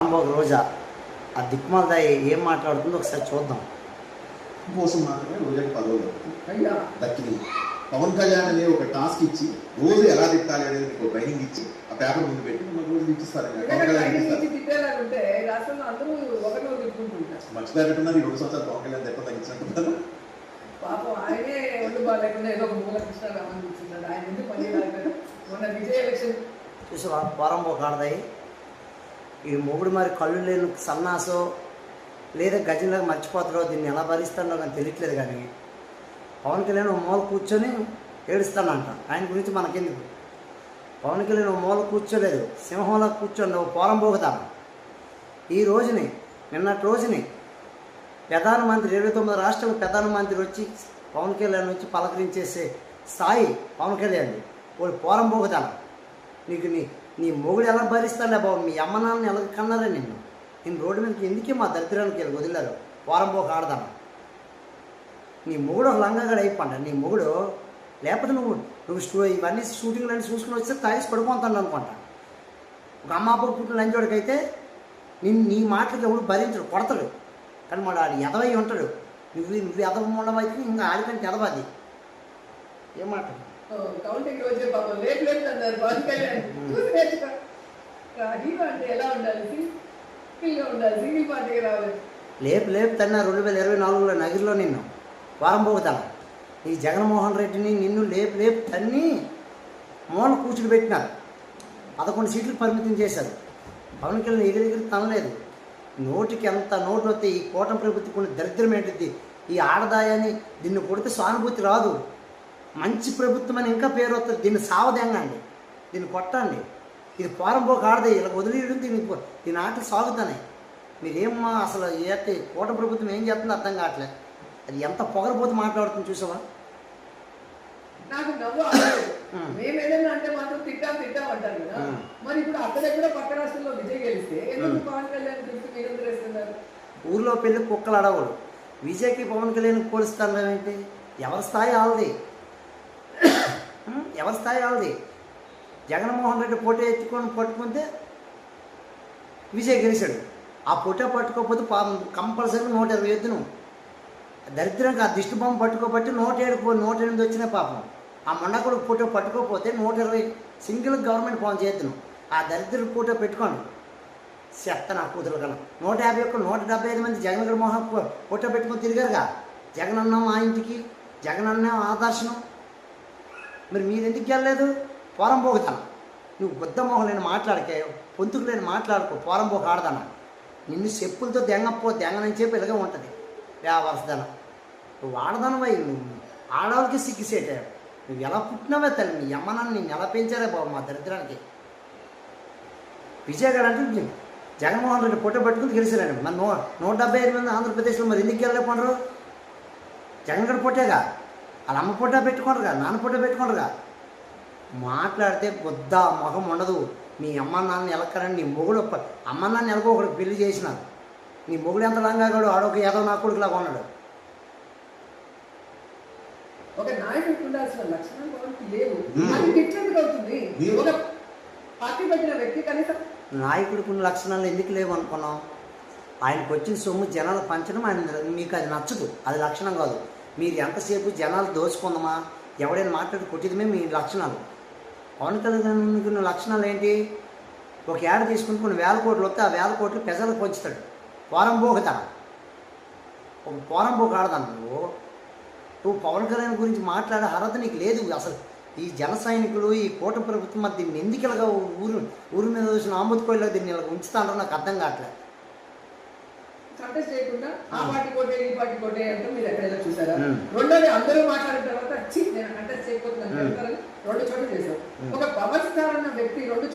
పోరంబోకు రోజా ఆ దిక్మాలదాయి ఏం మాట్లాడుతుందో ఒకసారి చూద్దాం. కోసం మాత్రమే రోజాకి పదవులు దక్కింది. పవన్ కళ్యాణ్ అనే ఒక టాస్క్ ఇచ్చి రోజు ఎలా తిట్టాలి అనేది మీకు ట్రైనింగ్ ఇచ్చి ఆ పేపర్ ముందు పెట్టి మిమ్మల్ని రోజు ఇచ్చిస్తారు. మర్చిపోయారట్టున్నారు. ఈ 2 సంవత్సరాలు పవన్ కళ్యాణ్ తిట్టం తగ్గించినట్టున్నారు. పాపం ఆయనే ఒళ్ళు బాగాలేకుండా ఏదో ఒక మూల కృష్ణారామని కూర్చున్నాడు. ఆయన ఎందుకు పని కాదు. మొన్న విజయ ఎలక్షన్ చూసావా పోరంబోకు ఆడదాయి. ఈ మొగుడు మరి కళ్ళు లేని సన్నాసో లేదా గజంలాగా మర్చిపోతారో దీన్ని ఎలా భరిస్తాడో కానీ తెలియట్లేదు. కానీ పవన్ కళ్యాణ్ ఒక మూల కూర్చొని ఏడుస్తానంట. ఆయన గురించి మనకెందుకు. పవన్ కళ్యాణ్ ఒక మూల కూర్చోలేదు, సింహంలో కూర్చొని ఒక పోరంబోకుతాను. ఈ రోజుని నిన్నటి రోజుని ప్రధానమంత్రి 29 రాష్ట్రాల ప్రధానమంత్రి వచ్చి పవన్ కళ్యాణ్ వచ్చి పలకరించేసే స్థాయి పవన్ కళ్యాణ్. వాడు పోరంబోకుతాను. నీకు నీ మొగుడు ఎలా భరిస్తాడే బాబు. మీ అమ్మ నాన్నని ఎలా కన్నారే నేను రోడ్డు మీదకి ఎందుకే మా దరిద్రానికి వెళ్ళి వదిలేరు. పోరంబోకు ఆడదాను. నీ మొగుడు ఒక లంగాగడ అయిపోండి. నీ మొగుడు లేకపోతే నువ్వు ఇవన్నీ షూటింగ్లు అన్నీ చూసుకుని వస్తే తాగేసి పడిపోతాను అనుకుంటా. ఒక అమ్మ అబ్బు పుట్టిన లంచోడికైతే నీ మాటలకి ఎవడు భరించడు, కొడతాడు. కానీ వాడు ఆడు ఎదవై ఉంటాడు. నువ్వు ఎదవ ఉండవైతే ఇంకా ఆడికంటే ఎదవది. ఏం మాట కౌంటింగ్ రోజే పాపం లేట్ అన్నారు పవన్ కళ్యాణ్. హీరో అంటే ఎలా ఉండాలి? సింగిల్గా ఉండాలి, సింగిల్ పార్టీగా రావాలి. లేపు తన్నా 2024లో నగిరిలో నిన్ను పోరంబోకుతాను. ఈ జగన్మోహన్ రెడ్డిని నిన్ను లేపు తన్ని మూల కూర్చుని పెట్టినారు. 11 సీట్లకు పరిమితం చేశారు. పవన్ కళ్యాణ్ ఎగిరి తనలేదు. నోటికి ఎంత నోటు వస్తే ఈ కూటమి ప్రభుత్వం కొన్ని దరిద్రం ఏంటిది. ఈ ఆడదాయని దీన్ని కొడితే సానుభూతి రాదు. మంచి ప్రభుత్వం అని ఇంకా పేరు వస్తుంది. దీన్ని సావదేంగండి, దీన్ని కొట్టండి. ఇది పోరంబోకు ఆడదే. ఇలా వదిలేయడం దీని ఆటలు సాగుతున్నాయి. మీరేమ్మా అసలు ఏంటి కూటమి ప్రభుత్వం ఏం చేస్తుందో అర్థం కావట్లేదు. అది ఎంత పొగరపోతూ మాట్లాడుతుంది చూసావా. నాకు నవ్వు అవ్వలేదు. మేము ఏదైనా అంటే మాత్రం తిట్టాం అంటారు కదా. మరి ఇప్పుడు అక్కడెక్కడ పక్క రాష్ట్రంలో విజయ్ గెలిస్తే ఎందుకు పవన్ కళ్యాణ్ గురించి మీరెందుకు వేస్తున్నారు? ఊర్లో పెళ్ళి కుక్కలు అడవడు. విజయ్కి పవన్ కళ్యాణ్ పోలిస్తాను ఏంటి? ఎవరి స్థాయి ఆల్ది. జగన్మోహన్ రెడ్డి పోటీ పట్టుకుంటే విజయ్ గెలిచాడు. ఆ పోటీ పట్టుకోకపోతే కంపల్సరీ 120 ఎత్తును. దరిద్రంగా ఆ దిష్టి బొమ్మ పట్టుకోబట్టి 108 వచ్చినాయి పాపం. ఆ మొండకుడు ఫోటో పట్టుకోకపోతే 120 సింగిల్ గవర్నమెంట్ ఫోన్ చేద్దును. ఆ దరిద్ర ఫోటో పెట్టుకోండి. చెత్త నా కూతురు కన్నా 175 మంది జగన్ మోహన్ ఫోటో పెట్టుకొని తిరిగారుగా. జగన్ అన్నం ఆ ఇంటికి, జగన్ అన్నం ఆదర్శనం. మరి మీరు ఎందుకు వెళ్ళలేదు? పోరంబోకుతాను. నువ్వు బుద్ధమోహం లేని మాట్లాడకే, పొంతుకు లేని మాట్లాడుకో. పోరంబోకు ఆడదాను. నిన్ను చెప్పులతో దెంగనని చెప్పి ఇలాగే ఉంటుంది. వరుసదనం నువ్వు ఆడదానవై. నువ్వు ఆడవాళ్ళకి సిగ్గుసేట. నువ్వు ఎలా పుట్టినావే తల్లి. నీ అమ్మనాన్ని నేను ఎలా పెంచారే బాబు మా దరిద్రానికి. విజయ్ గారు అంటే జగన్మోహన్ రెడ్డి ఫోటో పెట్టుకుని గెలిచారండి. మరి 175 మంది ఆంధ్రప్రదేశ్లో మరి ఎందుకు వెళ్ళలేకపోండ్రు? జగన్ గారి ఫోటోగా వాళ్ళ అమ్మ ఫోటో పెట్టుకోండిగా, నాన్న ఫోటో పెట్టుకోండిగా. మాట్లాడితే బుద్ధ మొహం ఉండదు. మీ అమ్మ నాన్న ఎలక్కరని నీ మొగుడు అమ్మ నాన్న ఎలకో ఒకటి పెళ్లి చేసినారు. నీ మొగుడు ఎంత లంగాగాడు, ఆడొక ఏదో నా కొడుకులాగా ఉన్నాడు. ఒక నాయకుడికి ఉండాల్సిన లక్షణాలు పవన్కి లేవు. అది డిఫరెంట్ అవుతుంది. ఒక పార్టీ పెట్టిన వ్యక్తి కనీసం నాయకుడికి ఉన్న లక్షణాలు ఎందుకు లేవు అనుకున్నాం? ఆయనకు వచ్చిన సొమ్ము జనాలు పంచడం ఆయన మీకు అది నచ్చదు. అది లక్షణం కాదు. మీరు ఎంతసేపు జనాలు దోచుకుందామా, ఎవడైనా మాట్లాడి కొట్టిదమే మీ లక్షణాలు. పవన్ కళ్యాణ్కి ఉన్న లక్షణాలు ఏంటి? ఒక ఏడాది తీసుకుని కొన్ని 1000 కోట్లు వస్తే ఆ 1000 కోట్లు ప్రజలకు పంచుతాడు. పోరంబోకుతాను. ఒక పోరంబోకు ఆడదాను. నువ్వు పవన్ కళ్యాణ్ గురించి మాట్లాడే అర్హత నీకు లేదు అసలు. ఈ జన సైనికులు, ఈ కూటమి ప్రభుత్వం మరి దీన్ని ఎందుకు ఇలాగా ఊరి మీద వచ్చిన ఆంబుతుకోయిలాగా దీన్ని ఇలా ఉంచుతానో నాకు అర్థం కావట్లేదు. కంటెస్ట్ చేయకుండా ఆ పార్టీ కోటే ఈ పార్టీ కోటే అంటే మీరు ఎక్కడైనా చూసారా? రెండోది అందరూ మాట్లాడిన తర్వాత నేను కంటెస్ట్ చేయకపోతున్నాను 2 చోట్ల చేశారు. ఒక పవర్ స్టార్ అన్న వ్యక్తి 2